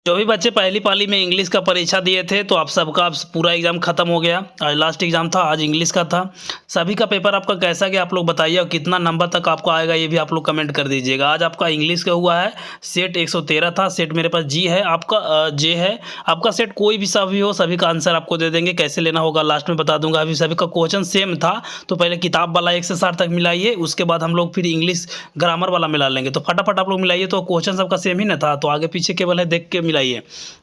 जो भी बच्चे पहली पाली में इंग्लिश का परीक्षा दिए थे तो आप सबका अब पूरा एग्ज़ाम ख़त्म हो गया। आज लास्ट एग्ज़ाम था, आज इंग्लिश का था। सभी का पेपर आपका कैसा गया आप लोग बताइए, और कितना नंबर तक आपको आएगा ये भी आप लोग कमेंट कर दीजिएगा। आज आपका इंग्लिश का हुआ है सेट 113 था, सेट मेरे पास जी है, आपका जे है। आपका सेट कोई भी सा भी हो, सभी का आंसर आपको दे देंगे। कैसे लेना होगा लास्ट में बता दूंगा। अभी सभी का क्वेश्चन सेम था, तो पहले किताब वाला 1 से 60 तक मिलाइए, उसके बाद हम लोग फिर इंग्लिश ग्रामर वाला मिला लेंगे। तो फटाफट आप लोग मिलाइए। तो क्वेश्चन सबका सेम ही ना था, तो आगे पीछे केवल है देख के मिलाइए।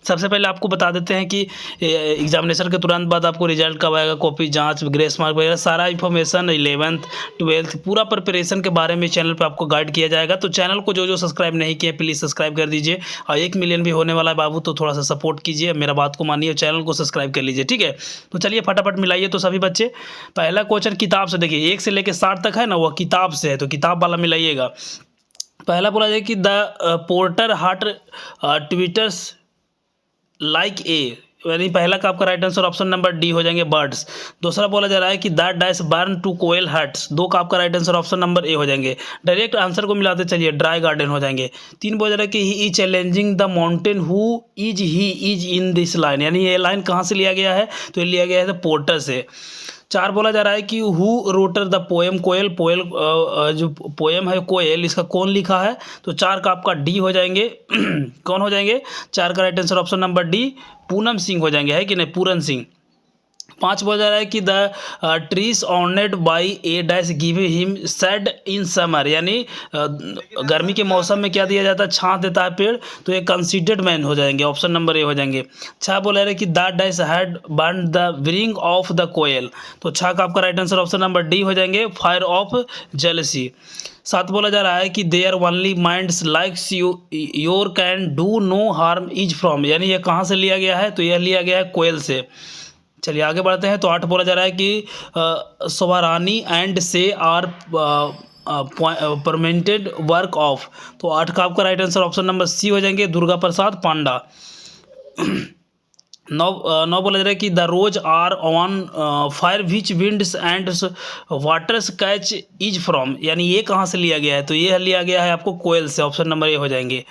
सबसे पहले आपको बता देते हैं कि एग्जामिनेशन के तुरंत बाद आपको रिजल्ट कब आएगा, कॉपी जांच, ग्रेस मार्क वगैरह सारा इन्फॉर्मेशन 11th 12th पूरा प्रिपरेशन के बारे में चैनल पे आपको गाइड किया जाएगा। तो चैनल को जो जो सब्सक्राइब नहीं किया प्लीज़ सब्सक्राइब कर दीजिए, और 1 मिलियन भी होने वाला है बाबू, तो थोड़ा सा सपोर्ट कीजिए, मेरा बात को मानिए, चैनल को सब्सक्राइब कर लीजिए, ठीक है। तो चलिए फटाफट मिलाइए। तो सभी बच्चे पहला क्वेश्चन किताब से देखिए, 1 से लेकर 60 तक है ना, वह किताब से है, तो किताब वाला मिलाइएगा। पहला बोला जाए कि the porter heart twitters like a, यानी पहला का आपका right answer option number D हो जाएंगे, बर्ड्स। दूसरा बोला जा रहा है कि दैट डैश बर्न टू कोयल हट्स, 2 का आपका right answer option number A हो जाएंगे। डायरेक्ट आंसर को मिलाते चलिए, ड्राई गार्डन हो जाएंगे। 3 बोला जा रहा है कि he is challenging the mountain who is he is in this line, यानी ये लाइन कहाँ से लिया गया है, तो ये लिया गया है द पोर्टर से। 4 बोला जा रहा है कि हु रोटर द पोएम कोयल, पोयल जो पोएम है कोयल, इसका कौन लिखा है, तो 4 का आपका डी हो जाएंगे कौन हो जाएंगे, 4 का right answer option number D Poonam Singh हो जाएंगे, है कि नहीं, पूरन सिंह। 5 बोला जा रहा है कि the trees honoured by A dash give him said in summer, यानी गर्मी के मौसम में क्या दिया जाता है, छाँव देता है पेड़, तो ये कंसीडर्ड मैन हो जाएंगे, ऑप्शन नंबर ए हो जाएंगे। 6 बोला जा रहा है कि the dash had burn the wing of the koel, तो 6 का आपका right answer option number D हो जाएंगे, फायर ऑफ जेलसी। 7 बोला जा रहा है कि there only minds likes you your can do no harm is from, यानी ये कहाँ से लिया गया है, तो यह लिया गया है कोयल से। चलिए आगे बढ़ते हैं। तो 8 बोला जा रहा है कि सोवारानी एंड से आर परमेंटेड वर्क ऑफ, तो 8 का आपका right answer option number C हो जाएंगे, दुर्गा प्रसाद पांडा। 9 बोला जा रहा है कि the rose are on fire which winds and waters catch is from, यानी ये कहाँ से लिया गया है, तो ये लिया गया है आपको कोयल से, ऑप्शन नंबर ए हो जाएंगे।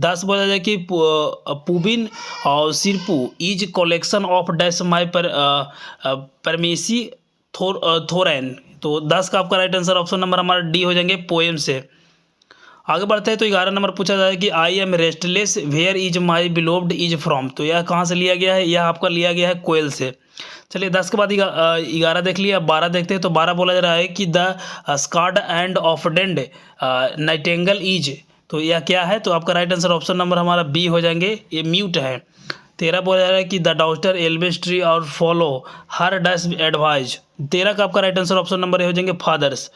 10 बोला जाए कि पुबिन और सिरपू is collection of dash my परमेसी थोरैन, तो 10 का आपका राइट आंसर ऑप्शन नंबर हमारा डी हो जाएंगे, पोएम से। आगे बढ़ते हैं। तो 11 नंबर पूछा जाए कि I am restless where is my beloved is from, तो यह कहाँ से लिया गया है, यह आपका लिया गया है कोयल से। चलिए 10 के बाद 11 देख लिया, 12 देखते हैं। तो 12 बोला जा रहा है कि the scared and offended nightingale is, तो यह क्या है, तो आपका राइट आंसर ऑप्शन नंबर हमारा बी हो जाएंगे, ये म्यूट है। 13 बोला जा रहा है कि द डॉक्टर एल्वेज ट्री और फॉलो हर डैश एडवाइज, 13 का आपका right answer option number A हो जाएंगे, फादर्स।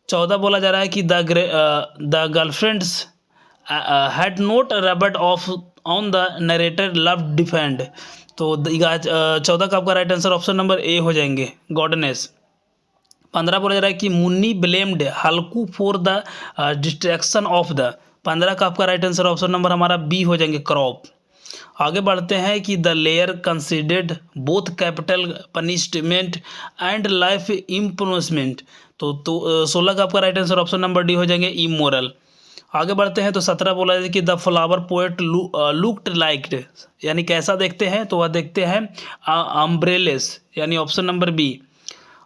14 बोला जा रहा है कि the girlfriends had note rubbed off on the narrator love defend, तो 14 का आपका right answer option number A हो जाएंगे, गॉडनेस। 15 बोला जा रहा है कि Munni blamed Halku for the distraction of the, 15 का आपका राइट आंसर ऑप्शन नंबर हमारा बी हो जाएंगे, क्रॉप। आगे बढ़ते हैं कि the layer considered both capital punishment and life improvement, तो 16 का आपका right answer option number D हो जाएंगे, इमोरल। आगे बढ़ते हैं। तो 17 बोला जाए कि the flower poet looked liked, यानी कैसा देखते हैं, तो वह देखते हैं अम्ब्रेलेस, यानी ऑप्शन नंबर बी।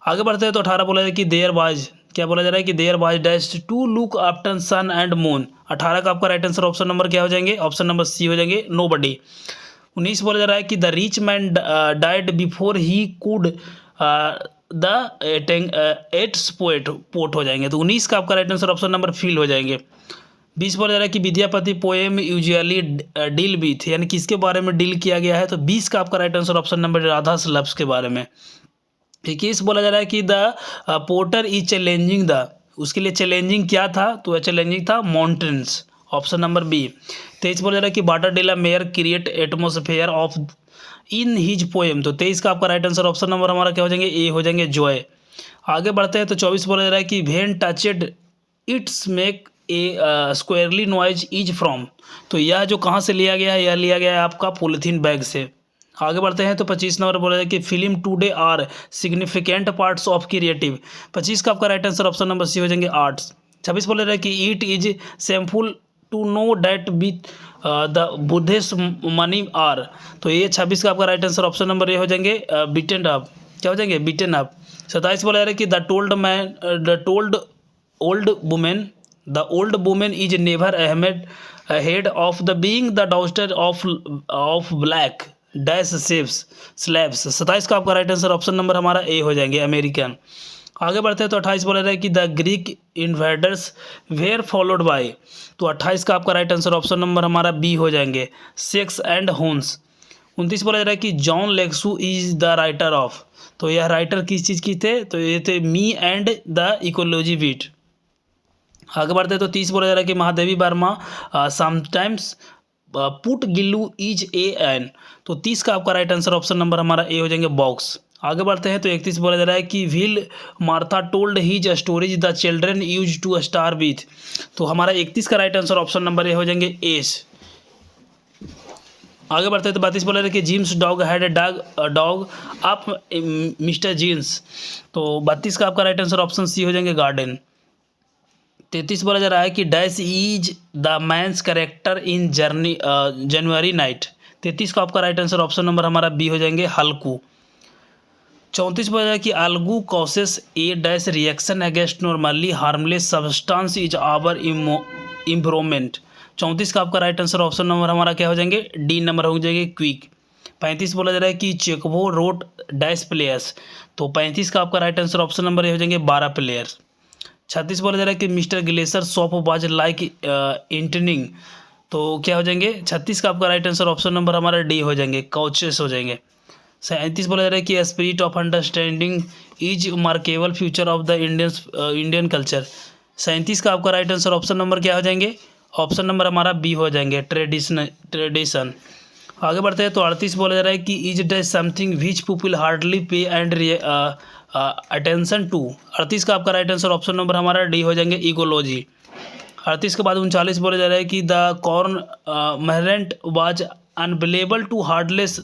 आगे बढ़ते हैं। तो 18 बोला जाए कि देयर वाज, क्या बोला जा रहा है कि there was dash to look after sun and moon, 18 का आपका राइट आंसर ऑप्शन नंबर क्या हो जाएंगे, ऑप्शन नंबर सी हो जाएंगे, नोबडी। 19 बोला जा रहा है कि the rich man died before he could the एट्स पोट हो जाएंगे, तो 19 का आपका right answer option number feel हो जाएंगे। 20 बोला जा रहा है कि Vidyapati poem usually deal with, यानी किसके बारे में डील किया गया है, तो 20 का आपका right answer option number Radha स्लब्स के बारे में। 21 बोला जा रहा है कि the porter is challenging the, उसके लिए चैलेंजिंग क्या था, तो चैलेंजिंग था माउंटेन्स, ऑप्शन नंबर बी। 23 बोला जा रहा है कि Walter de la Mare create atmosphere of in his poem, तो 23 का आपका राइट आंसर ऑप्शन नंबर हमारा क्या हो जाएंगे, ए हो जाएंगे, जॉय। आगे बढ़ते हैं। तो 24 बोला जा रहा है कि when touched it's make a squarely noise is from, तो यह जो कहाँ से लिया गया है, यह लिया गया है आपका पॉलीथीन बैग से। आगे बढ़ते हैं। तो 25 नंबर बोला जाए कि film today are significant parts of creative, 25 का आपका right answer option number C हो जाएंगे, आर्ट्स। 26 बोला रहा है कि it is shameful to know that with the Buddhist money are. तो ये 26 का आपका right answer option number A हो जाएंगे बीटन अप। क्या हो जाएंगे? Beaten up. 27 बोला जा रहा है कि the told old women the old women is never ahead of the being the daughter of black dash saves slabs. 27 का आपका राइट आंसर ऑप्शन नंबर हमारा ए हो जाएंगे अमेरिकन। आगे बढ़ते हैं तो 28 बोला रहा है कि the Greek invaders were followed by. तो 28 का आपका राइट आंसर ऑप्शन नंबर हमारा बी हो जाएंगे सेक्स एंड होन्स। 29 बोला जा रहा है कि जॉन लेक्सू इज द राइटर ऑफ। तो यह राइटर किस चीज़ की थे? तो ये थे me and the ecology wheat. आगे बढ़ते हैं तो 30 बोला जा रहा है कि Mahadevi Verma sometimes put Gillu is a an. तो 30 का आपका राइट आंसर ऑप्शन नंबर हमारा ए हो जाएंगे बॉक्स। आगे बढ़ते हैं तो 31 बोला जा रहा है कि while Martha told his stories the children use to star with. तो हमारा 31 का right answer option number A हो जाएंगे एस। आगे बढ़ते हैं तो 32 बोला रहा है कि Jim's dog had a dog up Mr Jeans. तो 32 का आपका राइट आंसर ऑप्शन सी हो जाएंगे गार्डन। 33 बोला जा रहा है कि dash is the man's character in January night. 33 का आपका राइट आंसर ऑप्शन नंबर हमारा बी हो जाएंगे हल्कू। 34 बोला जा रहा है कि allergy causes a dash reaction against normally harmless substance is our improvement. 34 का आपका राइट आंसर ऑप्शन नंबर हमारा क्या हो जाएंगे? डी नंबर हो जाएंगे क्विक। 35 बोला जा रहा है कि चेकवो रोट डैश प्लेयर्स। तो 35 का आपका राइट आंसर ऑप्शन नंबर हो जाएंगे 12 प्लेयर्स। 36 बोला जा रहा है कि mister Glaser shop was like इंटनिंग। तो क्या हो जाएंगे? 36 का आपका राइट आंसर ऑप्शन नंबर हमारा डी हो जाएंगे काउचेस हो जाएंगे। 37 बोला जा रहा है कि spirit of understanding is markable future of the Indian culture. 37 का आपका राइट आंसर ऑप्शन नंबर क्या हो जाएंगे? ऑप्शन नंबर हमारा बी हो जाएंगे ट्रेडिशन। आगे बढ़ते हैं तो 38 बोला जा रहा है कि is it something which people hardly पे एंड अटेंशन टू। 38 का आपका राइट आंसर ऑप्शन नंबर हमारा डी हो जाएंगे इकोलॉजी। 38 के बाद 39 बोला जा रहा है कि the corn merchant was unable to harness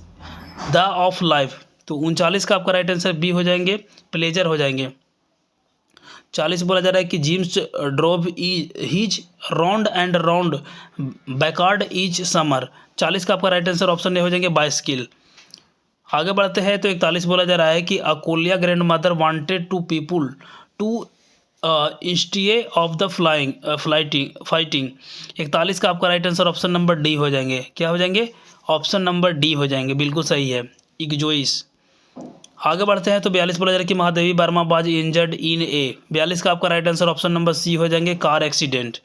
the of life. तो 39 का आपका राइट आंसर बी हो जाएंगे प्लेजर हो जाएंगे। 40 बोला जा रहा है कि Jim's drove his round and round backward each summer. 40 का आपका राइट आंसर ऑप्शन ए हो जाएंगे बाइस्किल। आगे बढ़ते हैं तो 41 बोला जा रहा है कि अकोलिया grandmother wanted to people to इंस्टिए ऑफ द फाइटिंग। 41 का आपका right answer option number D हो जाएंगे। क्या हो जाएंगे? ऑप्शन नंबर डी हो जाएंगे, बिल्कुल सही है इग्जोइस। आगे बढ़ते हैं तो 42 बोला जा रहा है कि Mahadevi Varma was injured in a. 42 का आपका right answer option number C हो जाएंगे कार एक्सीडेंट।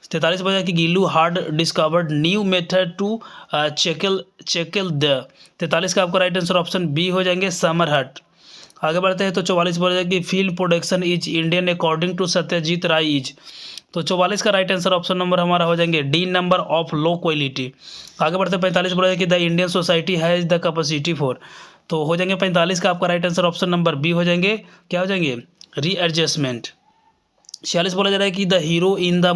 43 बोला कि Gillu hard discovered new method to चेकल द। 43 का आपका राइट आंसर ऑप्शन बी हो जाएंगे समर हट। आगे बढ़ते हैं तो 44 बोला जाए कि film production is Indian according to Satyajit Ray is. तो 44 का राइट आंसर ऑप्शन नंबर हमारा हो जाएंगे D number of low quality. आगे बढ़ते हैं 45 बोला जाए कि the Indian society has the capacity for. तो हो जाएंगे 45 का आपका right answer option number B हो जाएंगे। क्या हो जाएंगे? रीएडजस्टमेंट। 46 बोला जा रहा है कि the hero in the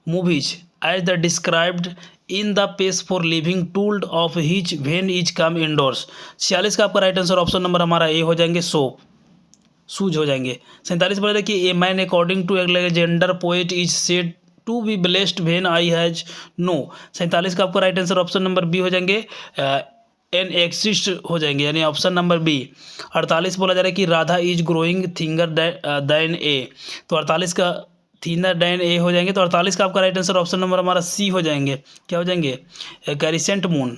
movies as the described in the pace for living tooled of which when is come indoors. 46 का आपका राइट आंसर ऑप्शन नंबर हमारा ए हो जाएंगे सोप सूज हो जाएंगे। 47 बोला कि a man according to a legendary poet is said to be blessed when I has no. 47 का आपका right answer option number B हो जाएंगे एन एक्सिस्ट हो जाएंगे यानी ऑप्शन नंबर बी। 48 बोला जा रहा है कि राधा इज ग्रोइंग थिंगर दैन ए। तो 48 का थिनर दैन ए हो जाएंगे। तो 48 का आपका राइट आंसर ऑप्शन नंबर हमारा सी हो जाएंगे। क्या हो जाएंगे? कैरिसेंट मून।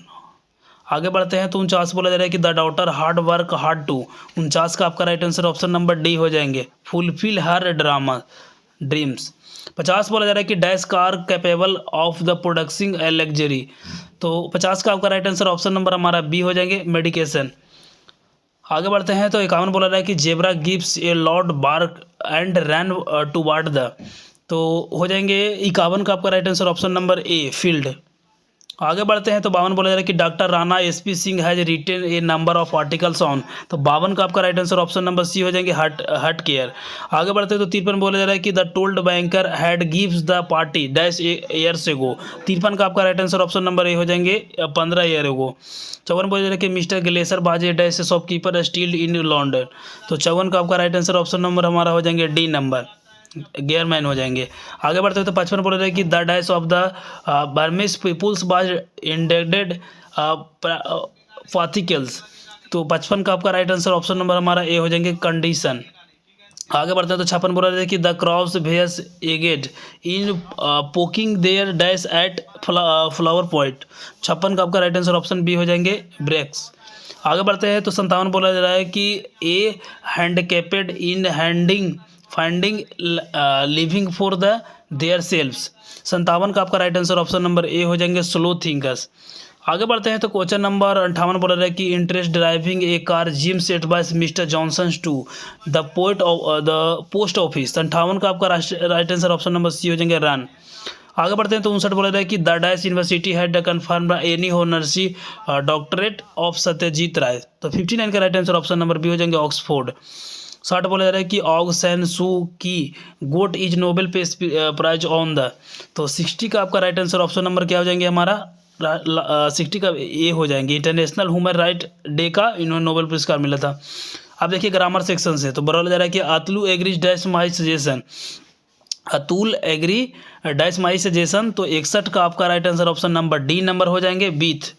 आगे बढ़ते हैं तो 49 बोला जा रहा है कि the daughter hard work hard to. 49 का आपका right answer option number D हो जाएंगे फुलफिल हर ड्रीम्स। 50 बोला जा रहा है कि dash car capable of the producing a luxury. तो 50 का आपका राइट आंसर ऑप्शन नंबर हमारा बी हो जाएंगे मेडिकेशन। आगे बढ़ते हैं तो 51 बोला रहा है कि zebra gives a loud bark and run toward the. तो हो जाएंगे 51 का आपका right answer option number A field. आगे बढ़ते हैं तो 52 बोला जा रहा है कि doctor Rana SP Singh has written a number of articles on. तो 52 का आपका right answer option number C हो जाएंगे हट केयर। आगे बढ़ते हैं तो 53 बोला जा रहा है कि the told banker had gives the party dash years ago. 53 का आपका right answer option number A हो जाएंगे 15 ईयर एगो। 54 बोला जा रहा है कि मिस्टर ग्लेसर बाजे dash shopkeeper steel in London. तो 54 का आपका राइट आंसर ऑप्शन नंबर हमारा हो जाएंगे डी नंबर। गेयर मैन हो जाएंगे। आगे बढ़ते हैं तो 55 बोल रहे हैं कि the dash of the Burmese peoples was indebted particles. तो 55 का आपका राइट आंसर ऑप्शन नंबर हमारा ए हो जाएंगे कंडीशन। आगे बढ़ते हैं तो 56 बोल रहे हैं कि द क्रॉप्स भेस aged in poking there dash at flower point. 56 का आपका राइट आंसर ऑप्शन बी हो जाएंगे ब्रेक्स। आगे बढ़ते हैं तो 57 बोला जा रहा है कि a handicapped in handing finding living for the their selves. 57 का आपका right answer option number A हो जाएंगे स्लो थिंकर्स। आगे बढ़ते हैं तो क्वेश्चन नंबर 58 बोल रहा है कि interest driving a car Jim set by Mr Johnson to the post office. 58 का आपका right answer option number C हो जाएंगे रन। आगे बढ़ते हैं तो 59 बोला रहा है कि the dash university had confirm any honorary doctorate of Satyajit Ray. तो 59 का right answer option number B हो जाएंगे ऑक्सफोर्ड। 60 बोला जा रहा है कि org San Suu Kyi got is Nobel peace prize on the. तो 60 का आपका राइट आंसर ऑप्शन नंबर क्या हो जाएंगे हमारा 60 का ए हो जाएंगे। इंटरनेशनल ह्यूमन राइट डे का इन्होंने नोबेल पुरस्कार मिला था। अब देखिए ग्रामर सेक्शन से तो बोला जा रहा है कि Atul agrees dash my suggestion. Atul agree dash my suggestion. तो 61 का आपका right answer option number D number हो जाएंगे बीथ।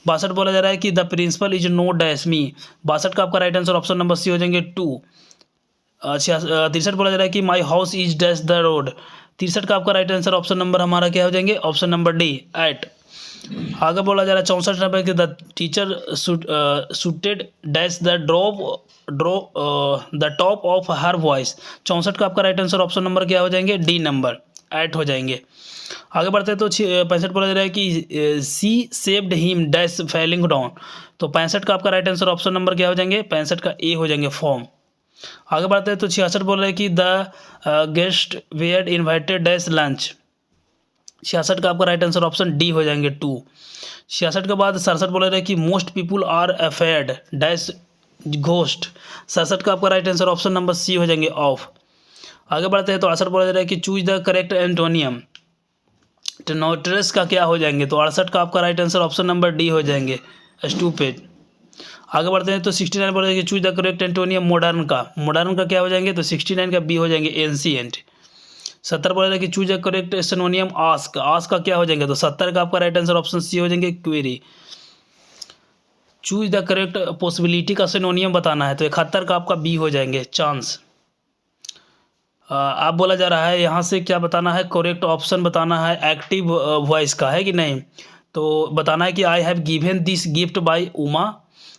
62 बोला जा रहा है कि the principal is no dash me. 62 का आपका right answer option number C हो जाएंगे 2। 63 बोला जा रहा है कि my house is dash the road. 63 का आपका राइट आंसर ऑप्शन नंबर हमारा क्या हो जाएंगे ऑप्शन नंबर डी एट। आगे बोला जा रहा है 64 नंबर कि the teacher shooted dash the the top of her voice. 64 का आपका राइट आंसर ऑप्शन नंबर क्या हो जाएंगे डी नंबर 8 हो जाएंगे। आगे बढ़ते हैं तो 65 बोला जा रहा है कि she saved him dash falling down. तो 65 का आपका राइट आंसर ऑप्शन नंबर क्या हो जाएंगे 65 का ए हो जाएंगे फॉर्म। आगे बढ़ते हैं तो 66 बोल रहे हैं कि the guests were invited dash lunch. 66 का आपका राइट आंसर ऑप्शन डी हो जाएंगे 2। 66 के बाद 67 बोल रहे हैं कि most people are afraid dash ghost. 67 का आपका right answer option number C हो जाएंगे ऑफ। आगे बढ़ते हैं तो 68 बोला जा रहा है कि चूज द करेक्ट एंटोनियम। टेनोट्रस का क्या हो जाएंगे तो 68 का आपका right answer option number D हो जाएंगे स्टूपिड। आगे बढ़ते हैं तो 69 बोला कि choose the correct antonym modern का क्या हो जाएंगे तो 69 का बी हो जाएंगे एंशिएंट। 70 बोला था कि चूज द करेक्ट सिनोनियम आस्क का क्या हो जाएंगे तो 70 का आपका राइट आंसर ऑप्शन सी हो जाएंगे query. Choose the correct possibility का सिनोनियम बताना है तो 71 का आपका बी हो जाएंगे चांस। आप बोला जा रहा है यहाँ से क्या बताना है करेक्ट ऑप्शन बताना है एक्टिव वॉइस का है कि नहीं। तो बताना है कि I have given this gift bye Uma.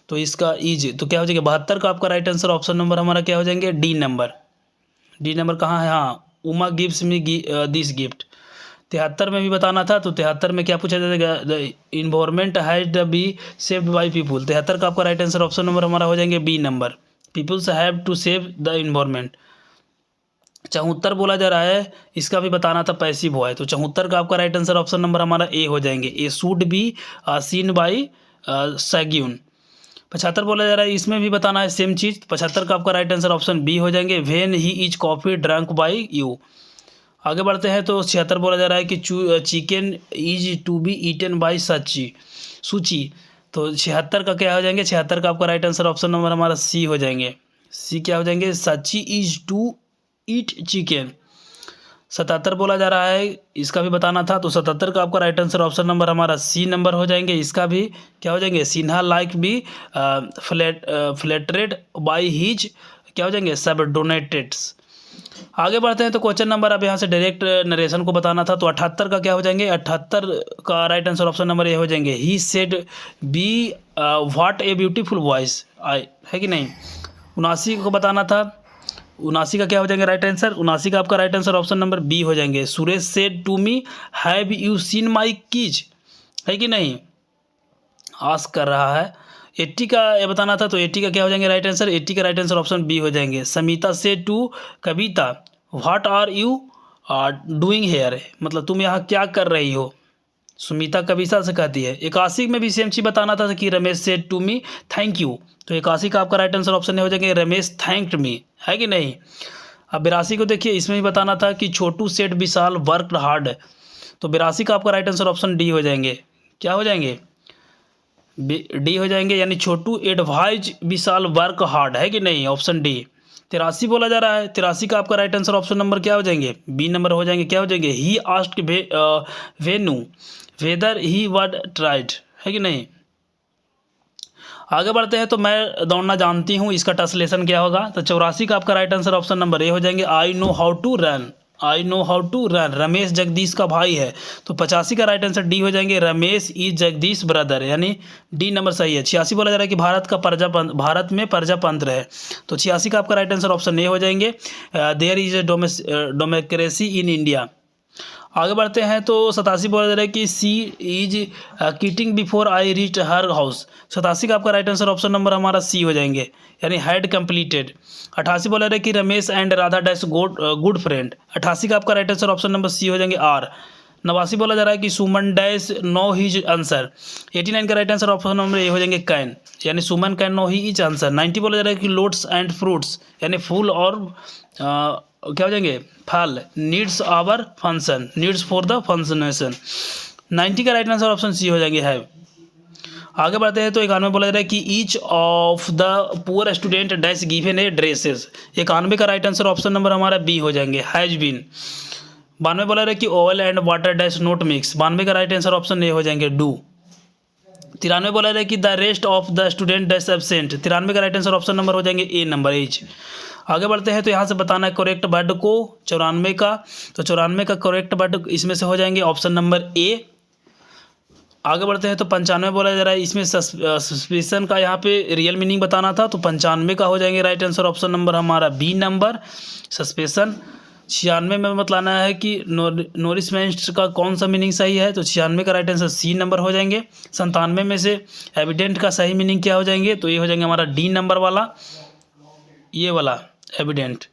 तो इसका इज तो क्या हो जाएगा 72 का आपका राइट आंसर ऑप्शन नंबर हमारा क्या हो जाएंगे डी नंबर कहाँ है हाँ Uma gives me this gift. 73 में भी बताना था तो 73 में क्या पूछा जाएगा the environment has be saved by people. 73 का आपका राइट आंसर ऑप्शन नंबर हमारा हो जाएंगे B number people's have to save the environment. 74 बोला जा रहा है इसका भी बताना था पैसिव वॉइस है तो 74 का आपका राइट आंसर ऑप्शन नंबर हमारा ए हो जाएंगे ए शुड बी सीन बाई सैग्यून। 75 बोला जा रहा है इसमें भी बताना है सेम चीज़। 75 का आपका राइट आंसर ऑप्शन बी हो जाएंगे when he is coffee drunk by you. आगे बढ़ते हैं तो 76 बोला जा रहा है कि chicken is to be eaten by Suchi. तो 76 का क्या हो जाएंगे 76 का आपका राइट आंसर ऑप्शन नंबर हमारा सी हो जाएंगे सी क्या हो जाएंगे सची इज टू ईट चिकन। 77 बोला जा रहा है इसका भी बताना था तो 77 का आपका राइट आंसर ऑप्शन नंबर हमारा सी नंबर हो जाएंगे इसका भी क्या हो जाएंगे Sinha like be flattered by his क्या हो जाएंगे सब डोनेटेड्स। आगे बढ़ते हैं तो क्वेश्चन नंबर अब यहाँ से डायरेक्ट नरेशन को बताना था तो 78 का क्या हो जाएंगे 78 का राइट आंसर ऑप्शन नंबर ये हो जाएंगे he said be what a beautiful voice आई है कि नहीं। 79 को बताना था 79 का क्या हो जाएंगे राइट आंसर 79 का आपका right answer option number B हो जाएंगे Suresh said to me have you seen my keys है कि नहीं आस्क कर रहा है। 80 का ये बताना था तो 80 का क्या हो जाएंगे राइट आंसर 80 का राइट आंसर ऑप्शन बी हो जाएंगे Samita said to Kavita what are you doing here मतलब तुम यहाँ क्या कर रही हो सुमिता कविता से कहती है। 81 में भी सेम चीज बताना था कि Ramesh said to me thank you तो 81 का आपका राइट आंसर ऑप्शन हो जाएंगे रमेश थैंक्ड मी है कि नहीं। अब 82 को देखिए इसमें भी बताना था कि छोटू सेड विशाल वर्क हार्ड तो 82 का आपका राइट आंसर ऑप्शन डी हो जाएंगे क्या हो जाएंगे डी हो जाएंगे यानी छोटू एडवाइज विशाल वर्क हार्ड है कि नहीं ऑप्शन डी। 83 बोला जा रहा है, 83 का आपका राइट आंसर ऑप्शन नंबर क्या हो जाएंगे, बी नंबर हो जाएंगे। क्या हो जाएंगे, he asked Venu whether he would tried, है कि नहीं। आगे बढ़ते हैं। तो मैं दौड़ना जानती हूँ, इसका ट्रांसलेशन क्या होगा। तो 84 का आपका right answer option number A हो जाएंगे, I know how to run, I know how to run. Ramesh Jagdish का भाई है, तो 85 का राइट आंसर डी हो जाएंगे, रमेश इज जगदीश ब्रदर, यानी डी नंबर सही है। 86 बोला जा रहा है कि भारत में प्रजातंत्र है, तो 86 का आपका राइट आंसर ऑप्शन ए हो जाएंगे, there is a democracy in India. आगे बढ़ते हैं। तो 87 बोला जा रहा है कि she is quitting before I reach her house. 87 का आपका राइट आंसर ऑप्शन नंबर हमारा सी हो जाएंगे, यानी हैड कंप्लीटेड। 88 बोला जा रहा है कि Ramesh and Radha dash good friend. 88 का आपका right answer option number C हो जाएंगे, आर। 89 बोला जा रहा है कि Suman dash know his answer. 89 का right answer option number A हो जाएंगे, कैन, यानी Suman can know he is answer. 90 बोला जा रहा है कि लोट्स एंड फ्रूट्स, यानी फूल और क्या हो जाएंगे, फल। Needs our function, needs for the functionation. 90 का राइट आंसर ऑप्शन सी हो जाएंगे, हैव। आगे बढ़ते हैं। तो 91 बोला जा रहा है कि each of the poor student dash given A dresses. 91 का राइट आंसर ऑप्शन नंबर हमारा बी हो जाएंगे, हैज बीन। 92 बोला जा रहा है कि oil and water dash note mix. 92 का राइट आंसर ऑप्शन ए हो जाएंगे, डू। 93 बोला जा रहा है कि the rest of the student dash absent. 93 का राइट आंसर ऑप्शन नंबर हो जाएंगे, ए नंबर, एज। आगे बढ़ते हैं। तो यहाँ से बताना है करेक्ट वर्ड को 94 का। तो 94 का करेक्ट वर्ड इसमें से हो जाएंगे ऑप्शन नंबर ए। आगे बढ़ते हैं। तो 95 बोला जा रहा है, इसमें सस्पिशन का यहाँ पे रियल मीनिंग बताना था, तो 95 का हो जाएंगे राइट आंसर ऑप्शन नंबर हमारा बी नंबर, सस्पेंशन। 96 में बताना है कि नोरिशमेंट का कौन सा मीनिंग सही है, तो 96 का राइट आंसर सी नंबर हो जाएंगे। 97 में से एविडेंट का सही मीनिंग क्या हो जाएंगे, तो ये हो जाएंगे हमारा डी नंबर वाला, ये वाला एविडेंट।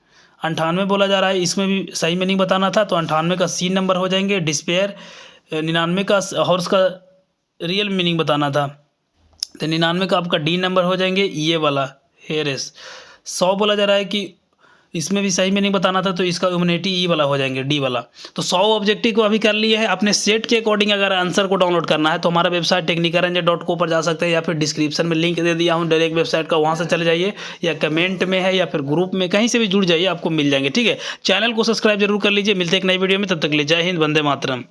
98 बोला जा रहा है, इसमें भी सही मीनिंग बताना था, तो 98 का सी नंबर हो जाएंगे, डिस्पेयर। 99 का हॉर्स का रियल मीनिंग बताना था, तो 99 का आपका डी नंबर हो जाएंगे, ये वाला हेरेस। 100 बोला जा रहा है कि इसमें भी सही मीनिंग बताना था, तो इसका ह्यूमैनिटी ई वाला हो जाएंगे, डी वाला। तो 100 ऑब्जेक्टिव को अभी कर लिए हैं। अपने सेट के अकॉर्डिंग अगर आंसर को डाउनलोड करना है तो हमारा वेबसाइट technicaranjan.co पर जा सकते हैं, या फिर डिस्क्रिप्शन में लिंक दे दिया हूँ डायरेक्ट वेबसाइट का, वहाँ से चले जाइए, या कमेंट में है या फिर ग्रुप में कहीं से भी जुड़ जाइए, आपको मिल जाएंगे। ठीक है, चैनल को सब्सक्राइब जरूर कर लीजिए। मिलते हैं एक नई वीडियो में, तब तक के लिए जय हिंद, वंदे मातरम।